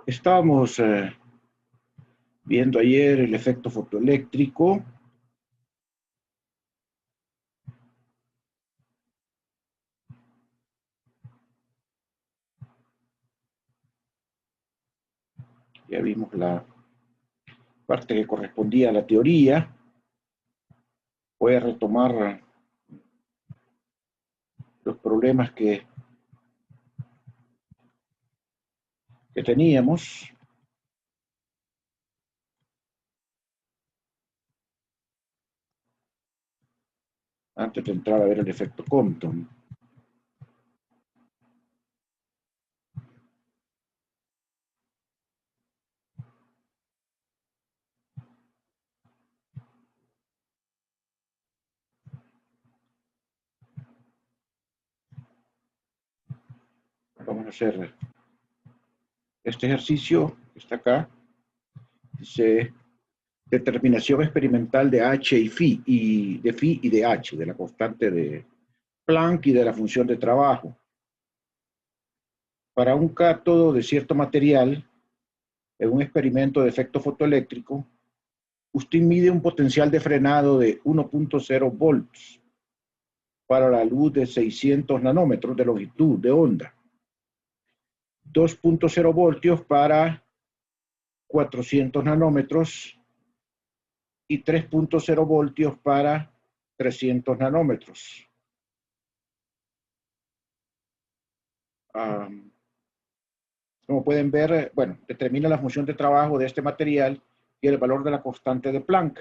Estábamos viendo ayer el efecto fotoeléctrico. Ya vimos la parte que correspondía a la teoría. Voy a retomar los problemas que teníamos. Antes de entrar a ver el efecto Compton. Vamos a hacer este ejercicio que está acá. Dice determinación experimental de H y phi, de phi y de H, de la constante de Planck y de la función de trabajo. Para un cátodo de cierto material, en un experimento de efecto fotoeléctrico, usted mide un potencial de frenado de 1.0 volts para la luz de 600 nanómetros de longitud de onda, 2.0 voltios para 400 nanómetros y 3.0 voltios para 300 nanómetros. Como pueden ver, bueno, determina la función de trabajo de este material y el valor de la constante de Planck.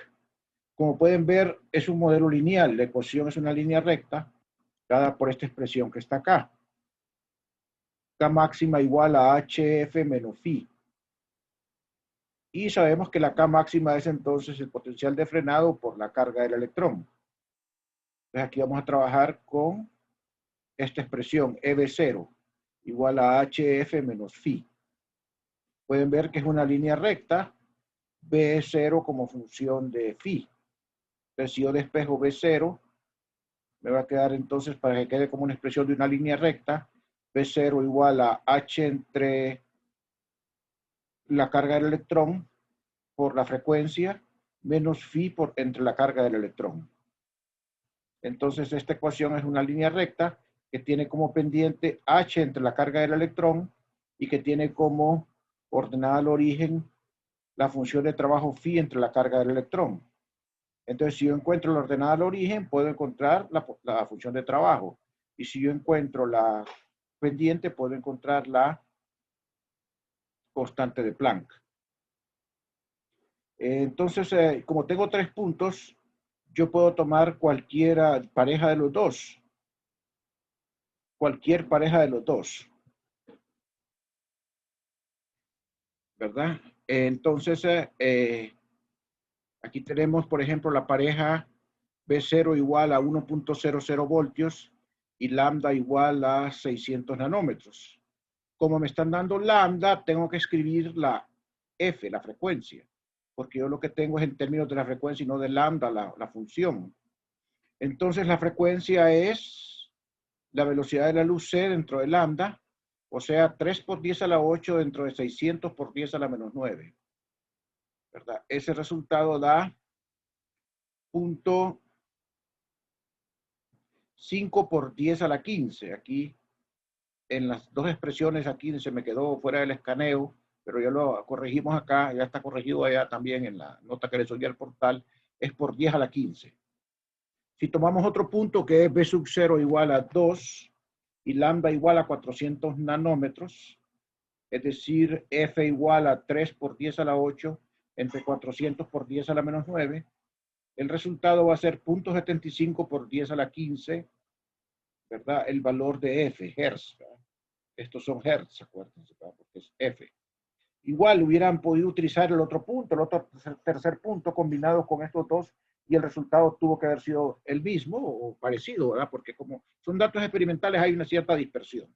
Como pueden ver, es un modelo lineal. La ecuación es una línea recta dada por esta expresión que está acá. K máxima igual a HF menos phi. Y sabemos que la K máxima es entonces el potencial de frenado por la carga del electrón. Entonces aquí vamos a trabajar con esta expresión EV0 igual a HF menos phi. Pueden ver que es una línea recta, B es 0 como función de phi. Entonces si yo despejo B0, me va a quedar entonces, para que quede como una expresión de una línea recta, B0 igual a H entre la carga del electrón por la frecuencia menos phi por entre la carga del electrón. Entonces esta ecuación es una línea recta que tiene como pendiente H entre la carga del electrón y que tiene como ordenada al origen la función de trabajo phi entre la carga del electrón. Entonces si yo encuentro la ordenada al origen, puedo encontrar la función de trabajo. Y si yo encuentro la pendiente, puedo encontrar la constante de Planck. Entonces, como tengo 3 puntos, yo puedo tomar cualquier pareja de los dos. Cualquier pareja de los dos. ¿Verdad? Entonces, aquí tenemos, por ejemplo, la pareja B0 igual a 1.00 voltios y lambda igual a 600 nanómetros. Como me están dando lambda, tengo que escribir la F, la frecuencia, porque yo lo que tengo es en términos de la frecuencia y no de lambda, la función. Entonces la frecuencia es la velocidad de la luz C dentro de lambda, o sea, 3 por 10 a la 8 dentro de 600 por 10 a la menos 9. ¿Verdad? Ese resultado da 0.5 por 10 a la 15. Aquí, en las dos expresiones, aquí se me quedó fuera del escaneo, pero ya lo corregimos acá, ya está corregido allá también en la nota que le subí al portal, es por 10 a la 15. Si tomamos otro punto que es B sub 0 igual a 2 y lambda igual a 400 nanómetros, es decir, F igual a 3 por 10 a la 8 entre 400 por 10 a la menos 9, el resultado va a ser 0.75 por 10 a la 15, ¿verdad? El valor de F, Hertz, ¿verdad? Estos son Hertz, acuérdense, ¿verdad? Porque es F. Igual hubieran podido utilizar el otro punto, el otro tercer punto combinado con estos dos y el resultado tuvo que haber sido el mismo o parecido, ¿verdad? Porque como son datos experimentales hay una cierta dispersión.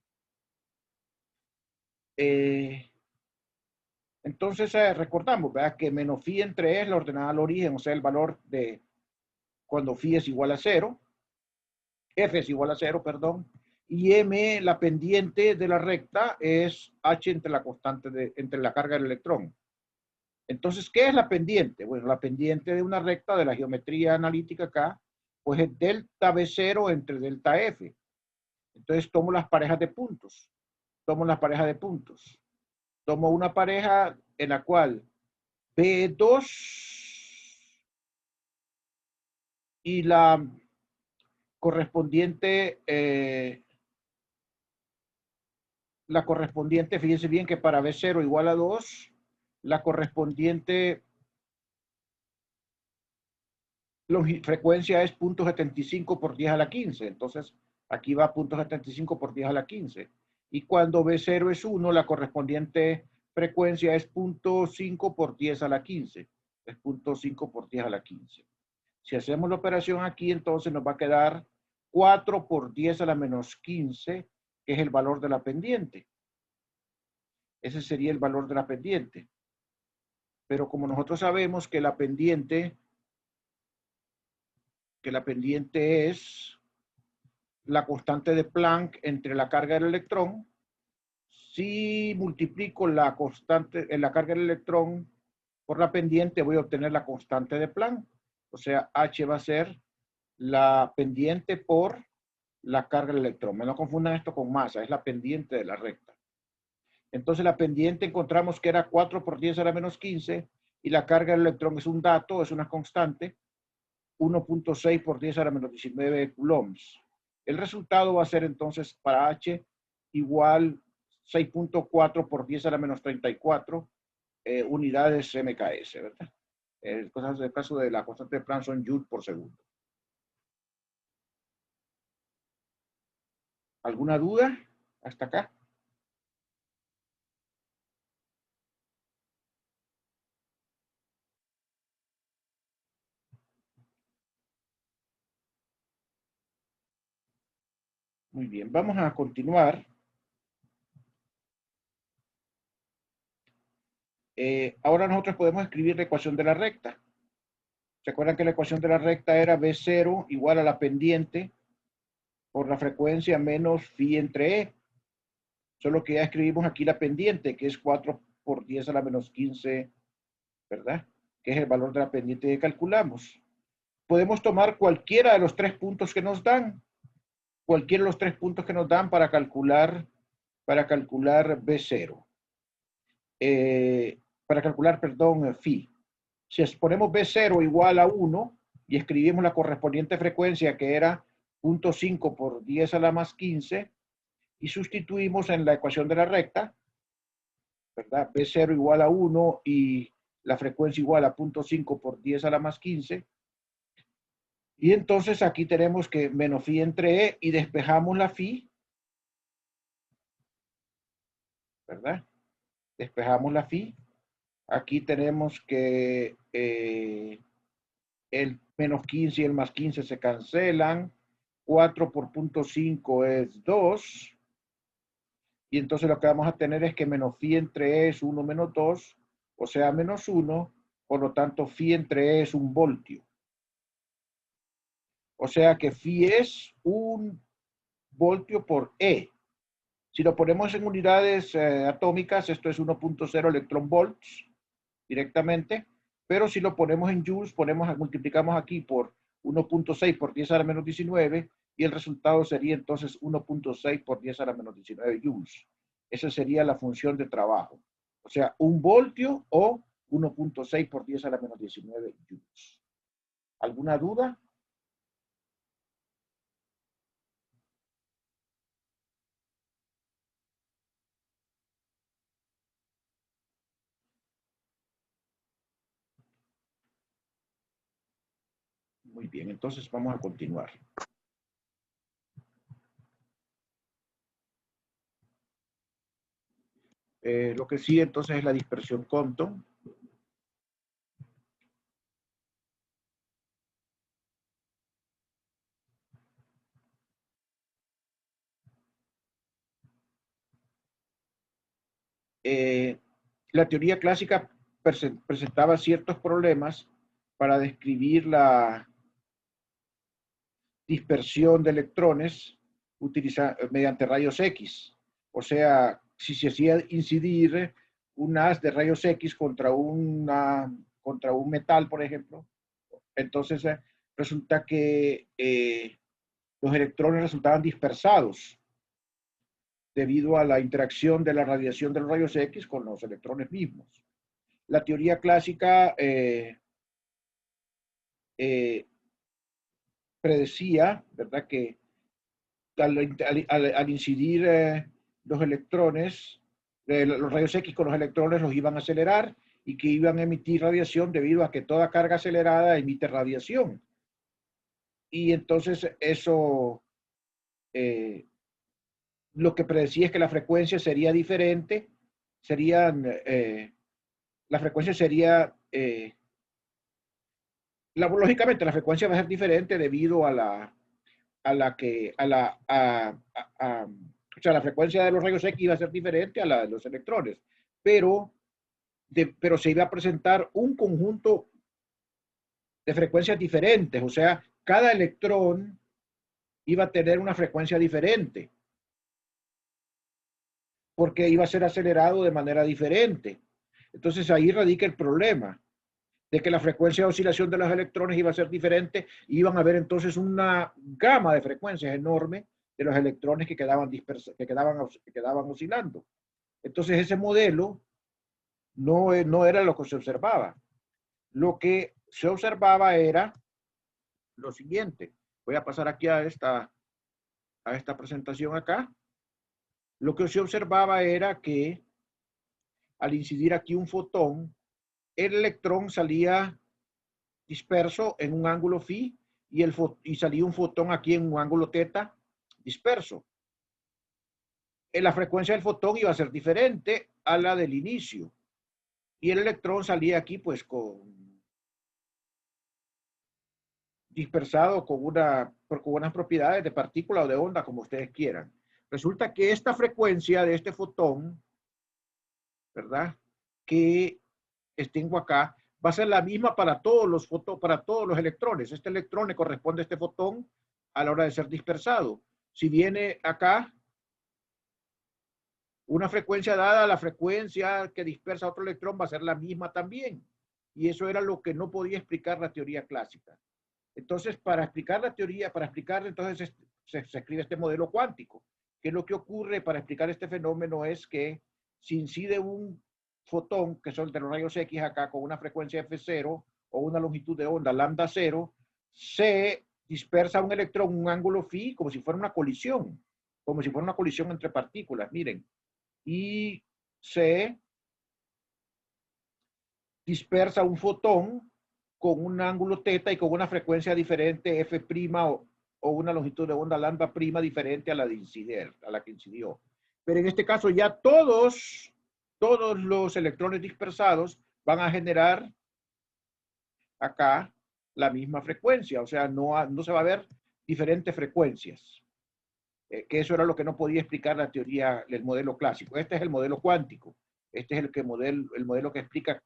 Entonces recordamos, ¿verdad? Que menos phi entre es la ordenada al origen, o sea, el valor de cuando phi es igual a 0, F es igual a 0, perdón, y m, la pendiente de la recta, es h entre la constante entre la carga del electrón. Entonces, ¿qué es la pendiente? Bueno, la pendiente de una recta de la geometría analítica acá, pues es delta B0 entre delta F. Entonces tomo las parejas de puntos. Tomo las parejas de puntos. Tomo una pareja en la cual B2 y la correspondiente, fíjense bien que para B0 igual a 2, la correspondiente frecuencia es 0.75 por 10 a la 15. Entonces, aquí va 0.75 por 10 a la 15. Y cuando B0 es 1, la correspondiente frecuencia es 0.5 por 10 a la 15. Es 0.5 por 10 a la 15. Si hacemos la operación aquí, entonces nos va a quedar 4 por 10 a la menos 15, que es el valor de la pendiente. Ese sería el valor de la pendiente. Pero como nosotros sabemos que la pendiente es la constante de Planck entre la carga del electrón, si multiplico la constante en la carga del electrón por la pendiente, voy a obtener la constante de Planck. O sea, H va a ser la pendiente por la carga del electrón. Me no confundan esto con masa, es la pendiente de la recta. Entonces la pendiente encontramos que era 4 por 10 a la menos 15 y la carga del electrón es un dato, es una constante, 1.6 por 10 a la menos 19 coulombs. El resultado va a ser entonces para H igual 6.4 por 10 a la menos 34 unidades MKS, ¿verdad? Cosas del caso de la constante de Planck son Joule por segundo. ¿Alguna duda hasta acá? Muy bien, vamos a continuar. Ahora nosotros podemos escribir la ecuación de la recta. ¿Se acuerdan que la ecuación de la recta era B0 igual a la pendiente por la frecuencia menos phi entre E? Solo que ya escribimos aquí la pendiente, que es 4 por 10 a la menos 15, ¿verdad? Que es el valor de la pendiente que calculamos. Podemos tomar cualquiera de los tres puntos que nos dan. Cualquiera de los tres puntos que nos dan para calcular B0. Para calcular, perdón, phi. Si ponemos B0 igual a 1 y escribimos la correspondiente frecuencia que era 0.5 por 10 a la más 15 y sustituimos en la ecuación de la recta, ¿verdad? B0 igual a 1 y la frecuencia igual a 0.5 por 10 a la más 15. Y entonces aquí tenemos que menos phi entre E y despejamos la phi, ¿verdad? Despejamos la phi. Aquí tenemos que el menos 15 y el más 15 se cancelan. 4 por 0.5 es 2. Y entonces lo que vamos a tener es que menos phi entre E es 1 menos 2, o sea, menos 1. Por lo tanto, phi entre E es 1 voltio. O sea que phi es 1 voltio por E. Si lo ponemos en unidades atómicas, esto es 1.0 electron volts directamente. Pero si lo ponemos en joules, multiplicamos aquí por 1.6 por 10 a la menos 19 y el resultado sería entonces 1.6 por 10 a la menos 19 joules. Esa sería la función de trabajo. O sea, 1 voltio o 1.6 por 10 a la menos 19 joules. ¿Alguna duda? Muy bien, entonces vamos a continuar. Lo que sigue entonces es la dispersión Compton. La teoría clásica presentaba ciertos problemas para describir la dispersión de electrones mediante rayos X. O sea, si se hacía incidir un haz de rayos X contra un metal, por ejemplo, entonces resulta que los electrones resultaban dispersados debido a la interacción de la radiación de los rayos X con los electrones mismos. La teoría clásica predecía, ¿verdad?, que al incidir los electrones, los rayos X con los electrones los iban a acelerar y que iban a emitir radiación debido a que toda carga acelerada emite radiación. Y entonces eso lo que predecía es que la frecuencia sería diferente, la frecuencia sería, lógicamente la frecuencia va a ser diferente debido a la o sea, la frecuencia de los rayos X iba a ser diferente a la de los electrones, pero se iba a presentar un conjunto de frecuencias diferentes, o sea, cada electrón iba a tener una frecuencia diferente, porque iba a ser acelerado de manera diferente. Entonces ahí radica el problema, de que la frecuencia de oscilación de los electrones iba a ser diferente, y iban a haber entonces una gama de frecuencias enorme de los electrones que quedaban oscilando. Entonces ese modelo no era lo que se observaba. Lo que se observaba era lo siguiente. Voy a pasar aquí a esta presentación acá. Lo que se observaba era que al incidir aquí un fotón, el electrón salía disperso en un ángulo phi y salía un fotón aquí en un ángulo teta disperso. La frecuencia del fotón iba a ser diferente a la del inicio. Y el electrón salía aquí pues dispersado con unas propiedades de partícula o de onda, como ustedes quieran. Resulta que esta frecuencia de este fotón, ¿verdad?, que tengo acá, va a ser la misma para todos los electrones. Este electrón le corresponde a este fotón a la hora de ser dispersado. Si viene acá una frecuencia dada, la frecuencia que dispersa otro electrón va a ser la misma también. Y eso era lo que no podía explicar la teoría clásica. Entonces, para explicar entonces se escribe este modelo cuántico. Que lo que ocurre para explicar este fenómeno es que si incide un fotón, que son de los rayos X acá, con una frecuencia F0 o una longitud de onda lambda 0, se dispersa un electrón en un ángulo phi como si fuera una colisión entre partículas, miren. Y se dispersa un fotón con un ángulo teta y con una frecuencia diferente f' o una longitud de onda lambda prima diferente a la que incidió. Pero en este caso ya todos los electrones dispersados van a generar acá la misma frecuencia, o sea, no se va a ver diferentes frecuencias. Que eso era lo que no podía explicar la teoría del modelo clásico. Este es el modelo cuántico. Este es el modelo que explica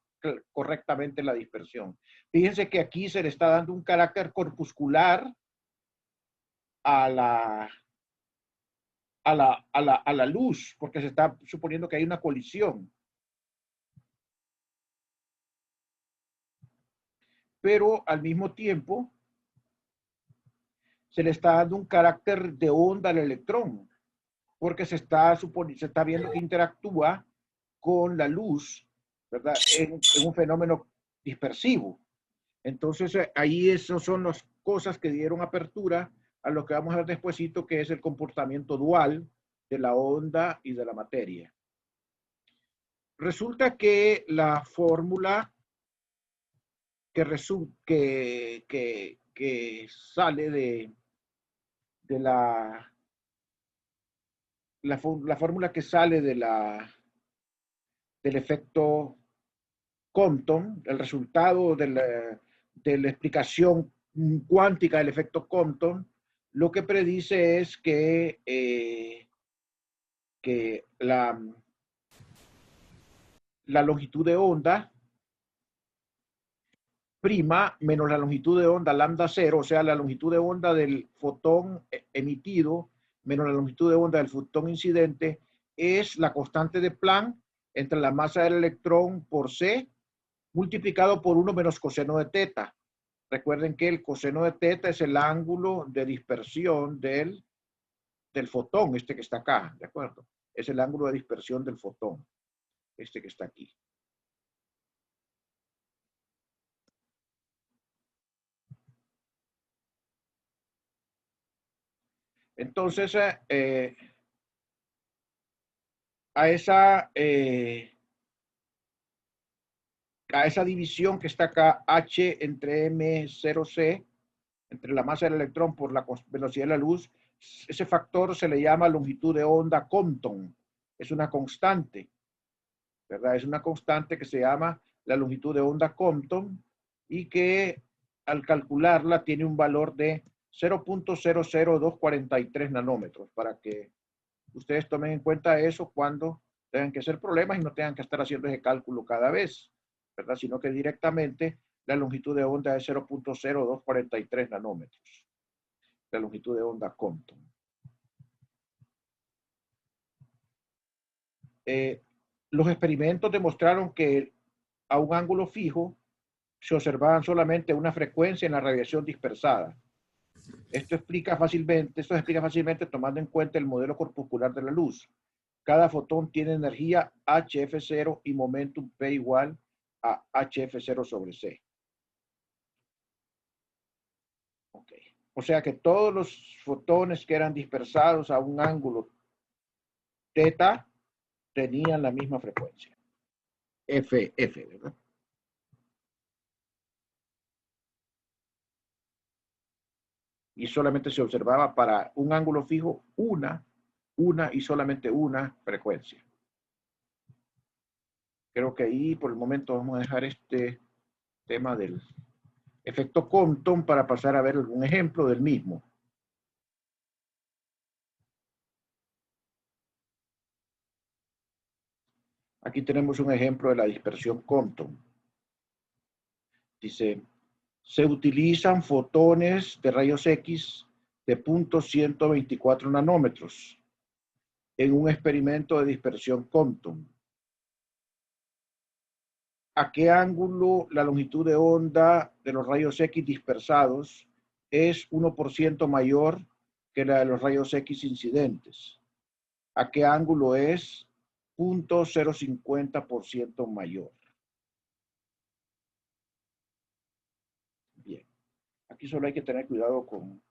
correctamente la dispersión. Fíjense que aquí se le está dando un carácter corpuscular a la luz, porque se está suponiendo que hay una colisión. Pero al mismo tiempo se le está dando un carácter de onda al electrón, porque se está viendo que interactúa con la luz, ¿verdad?, en un fenómeno dispersivo. Entonces, ahí esas son las cosas que dieron apertura a lo que vamos a ver despuesito, que es el comportamiento dual de la onda y de la materia. Resulta que la fórmula que sale de la fórmula que sale del efecto Compton, el resultado de la explicación cuántica del efecto Compton, lo que predice es que la longitud de onda prima menos la longitud de onda lambda 0, o sea, la longitud de onda del fotón emitido menos la longitud de onda del fotón incidente es la constante de Planck entre la masa del electrón por C multiplicado por 1 menos coseno de teta. Recuerden que el coseno de teta es el ángulo de dispersión del fotón, este que está acá, ¿de acuerdo? Es el ángulo de dispersión del fotón, este que está aquí. Entonces, a esa división que está acá, H entre M0C, entre la masa del electrón por la velocidad de la luz, ese factor se le llama longitud de onda Compton. Es una constante, ¿verdad? Es una constante que se llama la longitud de onda Compton y que al calcularla tiene un valor de 0.00243 nanómetros, para que ustedes tomen en cuenta eso cuando tengan que hacer problemas y no tengan que estar haciendo ese cálculo cada vez, ¿verdad? Sino que directamente la longitud de onda es 0.0243 nanómetros. La longitud de onda Compton. Los experimentos demostraron que a un ángulo fijo se observaban solamente una frecuencia en la radiación dispersada. Esto se explica fácilmente tomando en cuenta el modelo corpuscular de la luz. Cada fotón tiene energía HF0 y momentum P igual a HF0 sobre C. Okay. O sea que todos los fotones que eran dispersados a un ángulo teta tenían la misma frecuencia. F, ¿verdad? Y solamente se observaba para un ángulo fijo una y solamente una frecuencia. Creo que ahí por el momento vamos a dejar este tema del efecto Compton para pasar a ver algún ejemplo del mismo. Aquí tenemos un ejemplo de la dispersión Compton. Dice, se utilizan fotones de rayos X de 0.124 nanómetros en un experimento de dispersión Compton. ¿A qué ángulo la longitud de onda de los rayos X dispersados es 1% mayor que la de los rayos X incidentes? ¿A qué ángulo es 0.050% mayor? Bien, aquí solo hay que tener cuidado con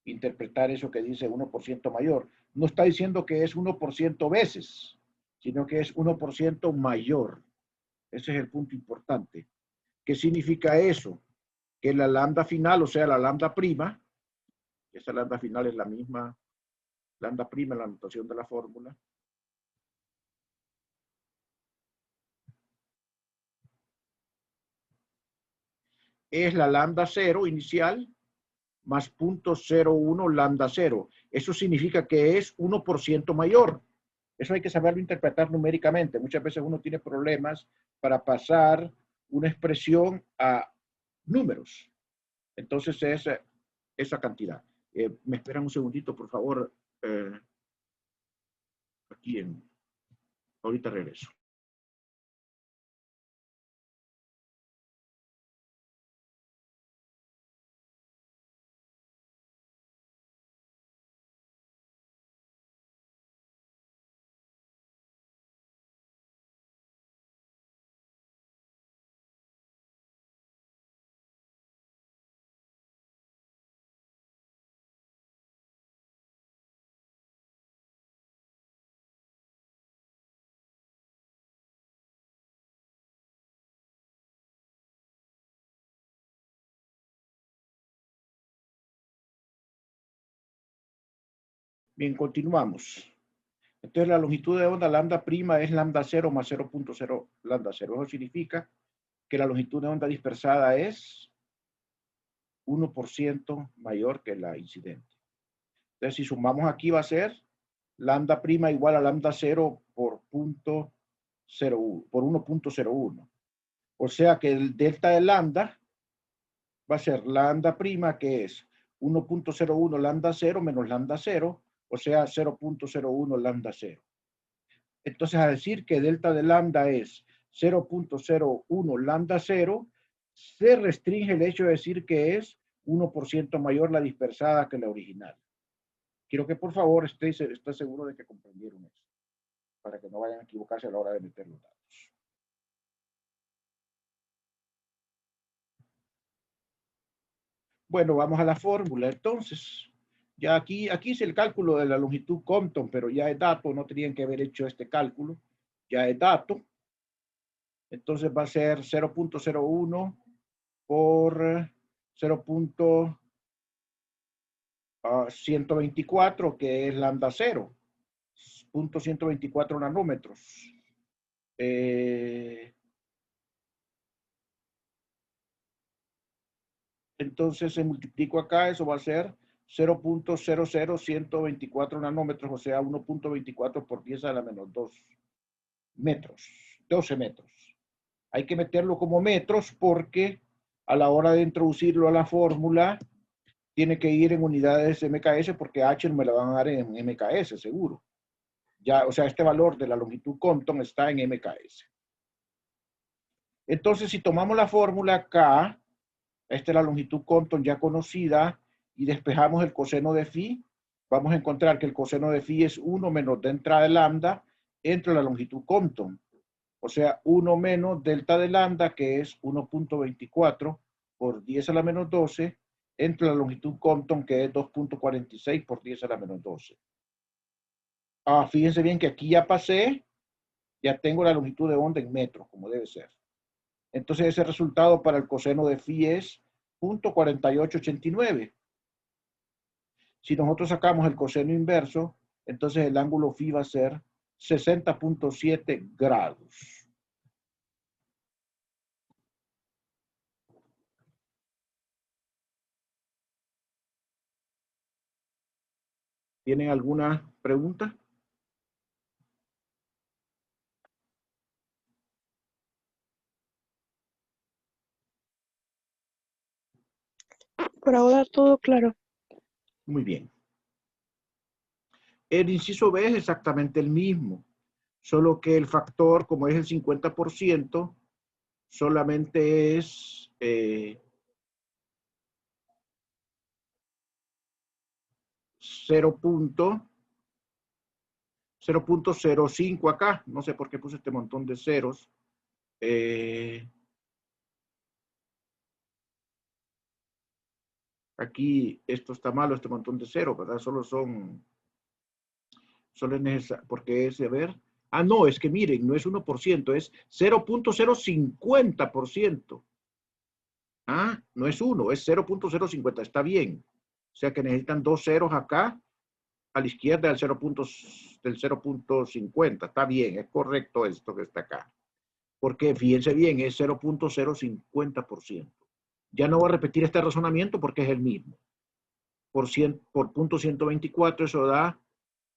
interpretar eso que dice 1% mayor. No está diciendo que es 1% veces, sino que es 1% mayor. Ese es el punto importante. ¿Qué significa eso? Que la lambda final, o sea, la lambda prima, esa lambda final es la misma lambda prima en la notación de la fórmula, es la lambda cero inicial más 0.01 lambda cero. Eso significa que es 1% mayor. Eso hay que saberlo interpretar numéricamente. Muchas veces uno tiene problemas para pasar una expresión a números. Entonces es esa cantidad. Me esperan un segundito, por favor. Ahorita regreso. Bien, continuamos. Entonces la longitud de onda lambda prima es lambda 0 más 0.0 lambda 0. Eso significa que la longitud de onda dispersada es 1% mayor que la incidente. Entonces si sumamos aquí va a ser lambda prima igual a lambda 0 por 1.01. O sea que el delta de lambda va a ser lambda prima, que es 1.01 lambda 0 menos lambda 0, o sea, 0.01 lambda 0. Entonces, a decir que delta de lambda es 0.01 lambda 0, se restringe el hecho de decir que es 1% mayor la dispersada que la original. Quiero que por favor esté seguro de que comprendieron eso, para que no vayan a equivocarse a la hora de meter los datos. Bueno, vamos a la fórmula. Entonces, ya aquí hice el cálculo de la longitud Compton, pero ya es dato, no tenían que haber hecho este cálculo, ya es dato. Entonces va a ser 0.01 por 0.124, que es lambda 0, 0.124 nanómetros. Entonces se multiplico acá, eso va a ser 0.00124 nanómetros, o sea, 1.24 por 10 a la menos 2 metros, 12 metros. Hay que meterlo como metros porque a la hora de introducirlo a la fórmula, tiene que ir en unidades MKS porque H me la van a dar en MKS, seguro. Ya, o sea, este valor de la longitud Compton está en MKS. Entonces, si tomamos la fórmula K, esta es la longitud Compton ya conocida, y despejamos el coseno de phi, vamos a encontrar que el coseno de phi es 1 menos delta de lambda entre la longitud Compton. O sea, 1 menos delta de lambda, que es 1.24 por 10 a la menos 12, entre la longitud Compton, que es 2.46 por 10 a la menos 12. Fíjense bien que aquí ya pasé, ya tengo la longitud de onda en metros, como debe ser. Entonces ese resultado para el coseno de phi es 0.4889. Si nosotros sacamos el coseno inverso, entonces el ángulo phi va a ser 60.7 grados. ¿Tienen alguna pregunta? Por ahora todo claro. Muy bien. El inciso B es exactamente el mismo, solo que el factor, como es el 50%, solamente es 0.05 acá. No sé por qué puse este montón de ceros. Aquí esto está malo, este montón de ceros, ¿verdad? Solo es necesario, porque es, a ver, no, es que miren, no es 1%, es 0.050%. No es 1, es 0.050, está bien. O sea que necesitan dos ceros acá, a la izquierda del 0.50. Está bien, es correcto esto que está acá. Porque fíjense bien, es 0.050%. Ya no voy a repetir este razonamiento porque es el mismo. Por 0.124 eso da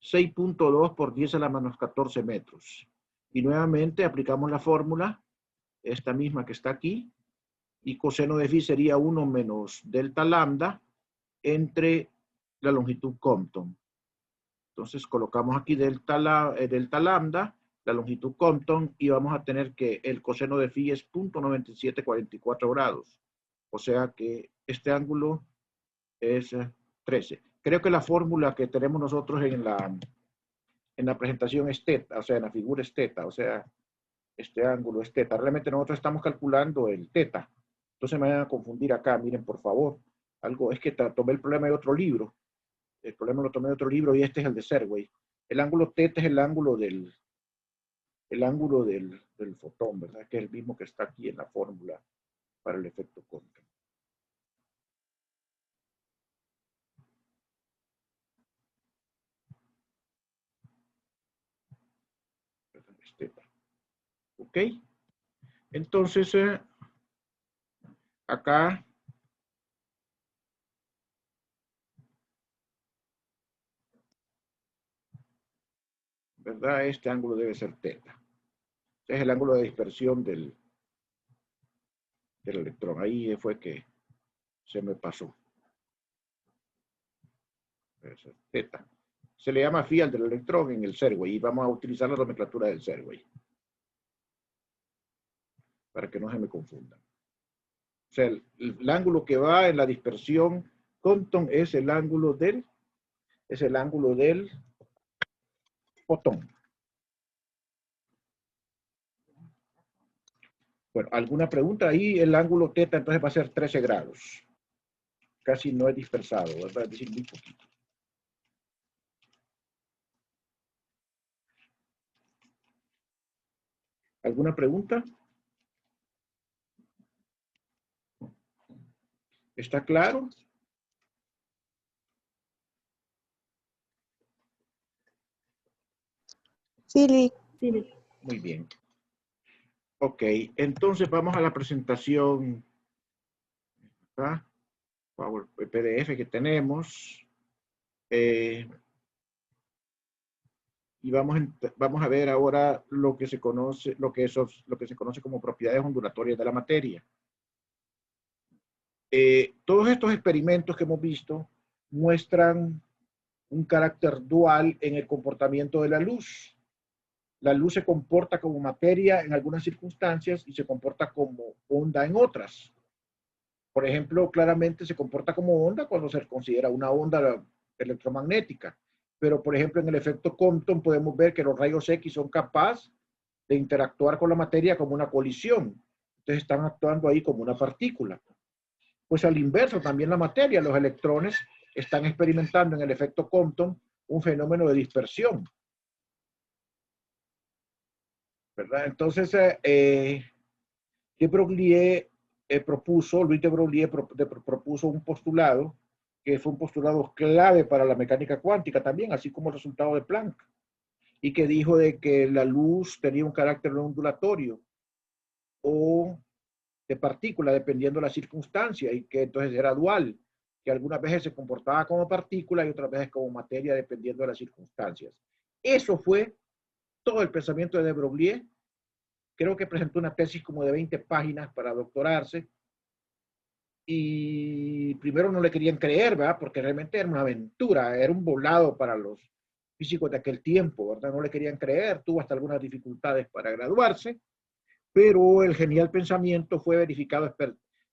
6.2 por 10 a la menos 14 metros. Y nuevamente aplicamos la fórmula, esta misma que está aquí, y coseno de phi sería 1 menos delta lambda entre la longitud Compton. Entonces colocamos aquí delta lambda, la longitud Compton, y vamos a tener que el coseno de phi es 0.9744 grados. O sea que este ángulo es 13. Creo que la fórmula que tenemos nosotros en la presentación es teta, o sea, en la figura es teta, o sea, este ángulo es teta. Realmente nosotros estamos calculando el teta. Entonces me van a confundir acá, miren, por favor. Algo, es que tomé el problema de otro libro. El problema lo tomé de otro libro y este es el de Serway. El ángulo teta es el ángulo del fotón, ¿verdad? Que es el mismo que está aquí en la fórmula para el efecto Compton. Es teta. ¿Ok? Entonces, acá ¿verdad? Este ángulo debe ser teta. Es el ángulo de dispersión del electrón. Ahí fue que se me pasó. Debe ser teta. se le llama phi al del electrón en el Serway, y vamos a utilizar la nomenclatura del Serway para que no se me confundan. O sea, el ángulo que va en la dispersión Compton es el ángulo del fotón. Bueno, ¿alguna pregunta? Ahí el ángulo teta entonces va a ser 13 grados. Casi no es dispersado, ¿verdad? Es decir, muy poquito. ¿Alguna pregunta? ¿Está claro? Sí, Lee. Muy bien. Ok, entonces vamos a la presentación, ¿verdad? El PDF que tenemos. Y vamos a ver ahora lo que se conoce como propiedades ondulatorias de la materia. Todos estos experimentos que hemos visto muestran un carácter dual en el comportamiento de la luz. La luz se comporta como materia en algunas circunstancias y se comporta como onda en otras. Por ejemplo, claramente se comporta como onda cuando se considera una onda electromagnética. Pero, por ejemplo, en el efecto Compton podemos ver que los rayos X son capaces de interactuar con la materia como una colisión. Entonces están actuando ahí como una partícula. Pues al inverso, también la materia, los electrones están experimentando en el efecto Compton un fenómeno de dispersión. ¿Verdad? Entonces, de Broglie Luis de Broglie propuso un postulado que fue un postulado clave para la mecánica cuántica también, así como el resultado de Planck, y que dijo de que la luz tenía un carácter no ondulatorio o de partícula, dependiendo de la circunstancia, y que entonces era dual, que algunas veces se comportaba como partícula y otras veces como materia, dependiendo de las circunstancias. Eso fue todo el pensamiento de Broglie. Creo que presentó una tesis como de 20 páginas para doctorarse, y primero no le querían creer, ¿verdad? Porque realmente era una aventura, era un volado para los físicos de aquel tiempo, ¿verdad? No le querían creer, tuvo hasta algunas dificultades para graduarse, pero el genial pensamiento fue verificado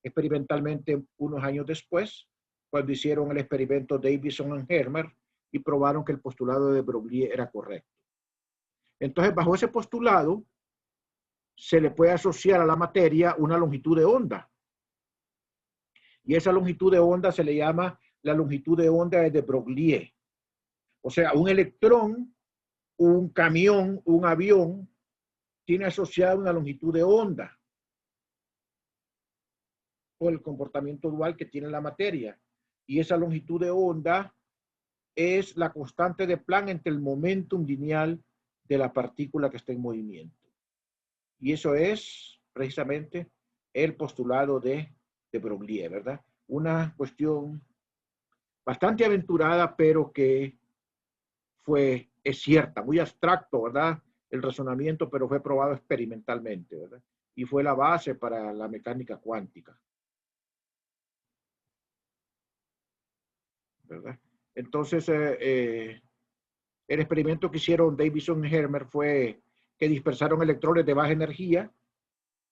experimentalmente unos años después, cuando hicieron el experimento Davidson y Hermer y probaron que el postulado de Broglie era correcto. Entonces, bajo ese postulado, se le puede asociar a la materia una longitud de onda. Y esa longitud de onda se le llama la longitud de onda de Broglie. O sea, un electrón, un camión, un avión, tiene asociada una longitud de onda por el comportamiento dual que tiene la materia. Y esa longitud de onda es la constante de Planck entre el momentum lineal de la partícula que está en movimiento. Y eso es precisamente el postulado de Broglie, ¿verdad? Una cuestión bastante aventurada, pero que es cierta, muy abstracto, ¿verdad? El razonamiento, pero fue probado experimentalmente, ¿verdad? Y fue la base para la mecánica cuántica, ¿verdad? Entonces, el experimento que hicieron Davidson y Hermer fue que dispersaron electrones de baja energía,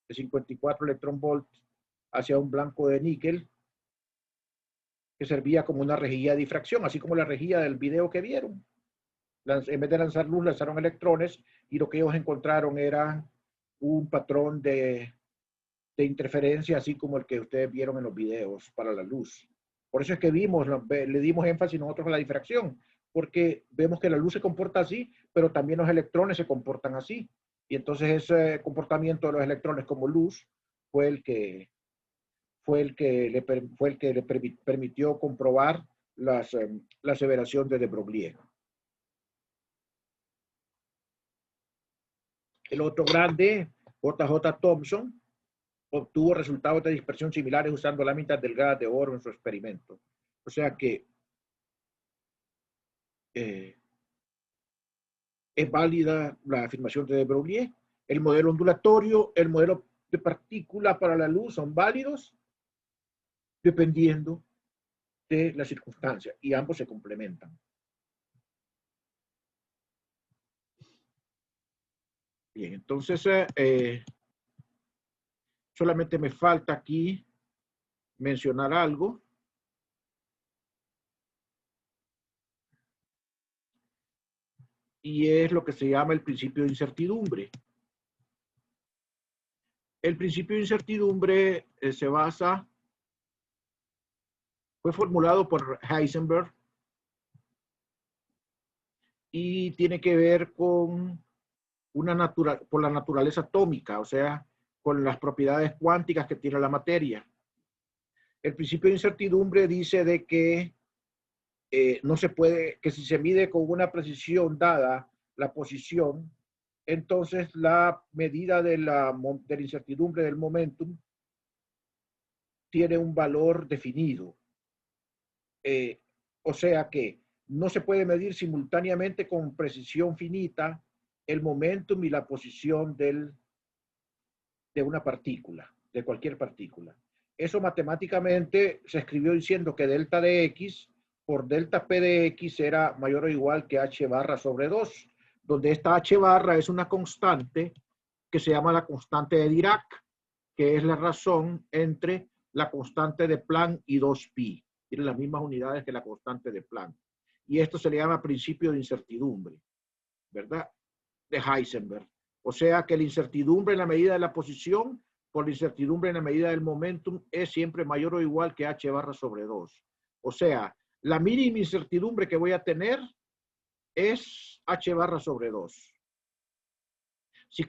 de 54 electron volts, hacia un blanco de níquel, que servía como una rejilla de difracción, así como la rejilla del video que vieron. En vez de lanzar luz, lanzaron electrones, y lo que ellos encontraron era un patrón de interferencia, así como el que ustedes vieron en los videos para la luz. Por eso es que le dimos énfasis nosotros a la difracción, porque vemos que la luz se comporta así, pero también los electrones se comportan así. Y entonces ese comportamiento de los electrones como luz fue el que le permitió comprobar la aseveración de Broglie. El otro grande, J.J. Thomson, obtuvo resultados de dispersión similares usando láminas delgadas de oro en su experimento. O sea que es válida la afirmación de Broglie. El modelo ondulatorio, el modelo de partícula para la luz son válidos dependiendo de la circunstancia, y ambos se complementan. Bien, entonces solamente me falta aquí mencionar algo. Y es lo que se llama el principio de incertidumbre. El principio de incertidumbre fue formulado por Heisenberg y tiene que ver con por la naturaleza atómica, o sea, con las propiedades cuánticas que tiene la materia. El principio de incertidumbre dice de que no se puede, que si se mide con una precisión dada la posición, entonces la medida de la incertidumbre del momentum tiene un valor definido. O sea que no se puede medir simultáneamente con precisión finita el momentum y la posición de una partícula, de cualquier partícula. Eso matemáticamente se escribió diciendo que delta de x por delta p de x era mayor o igual que h barra sobre 2, donde esta h barra es una constante que se llama la constante de Dirac, que es la razón entre la constante de Planck y 2pi. Tiene las mismas unidades que la constante de Planck. Y esto se le llama principio de incertidumbre, ¿verdad? De Heisenberg. O sea que la incertidumbre en la medida de la posición por la incertidumbre en la medida del momentum es siempre mayor o igual que h barra sobre 2. O sea, la mínima incertidumbre que voy a tener es h barra sobre 2. Si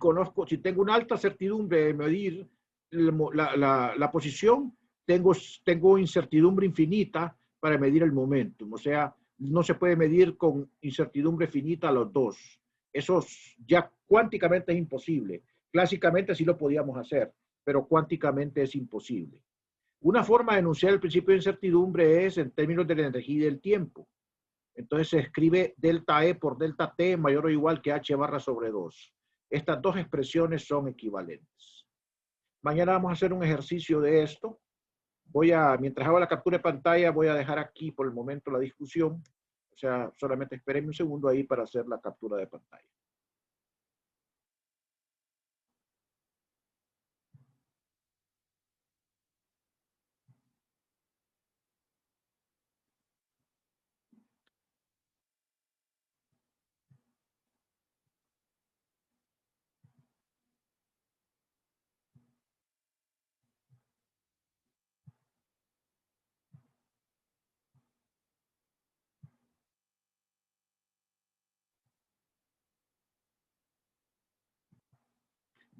tengo una alta certidumbre de medir la posición, tengo incertidumbre infinita para medir el momentum. O sea, no se puede medir con incertidumbre finita los dos. Eso ya cuánticamente es imposible. Clásicamente sí lo podíamos hacer, pero cuánticamente es imposible. Una forma de enunciar el principio de incertidumbre es en términos de la energía y del tiempo. Entonces se escribe delta E por delta T mayor o igual que H barra sobre 2. Estas dos expresiones son equivalentes. Mañana vamos a hacer un ejercicio de esto. Mientras hago la captura de pantalla, voy a dejar aquí por el momento la discusión. O sea, solamente espérenme un segundo ahí para hacer la captura de pantalla.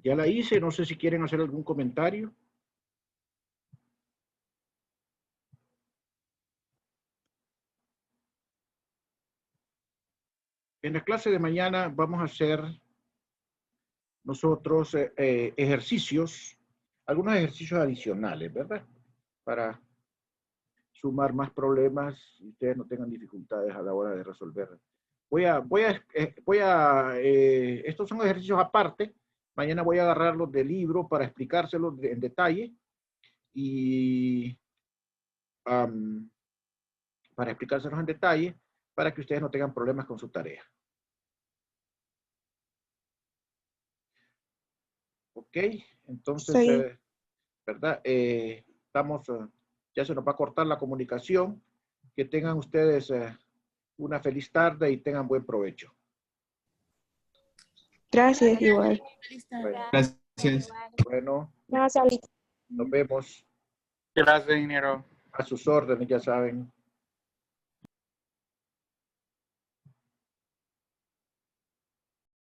Ya la hice, no sé si quieren hacer algún comentario. En la clase de mañana vamos a hacer nosotros ejercicios, algunos ejercicios adicionales, ¿verdad? Para sumar más problemas y ustedes no tengan dificultades a la hora de resolver. Estos son ejercicios aparte. Mañana voy a agarrarlos del libro para explicárselos en detalle y para explicárselos en detalle para que ustedes no tengan problemas con su tarea. Ok, entonces, Sí. ¿verdad? Ya se nos va a cortar la comunicación. Que tengan ustedes una feliz tarde y tengan buen provecho. Gracias, igual. Bueno, Gracias. bueno, Gracias, ahorita. nos vemos. Gracias, ingeniero. A sus órdenes, ya saben.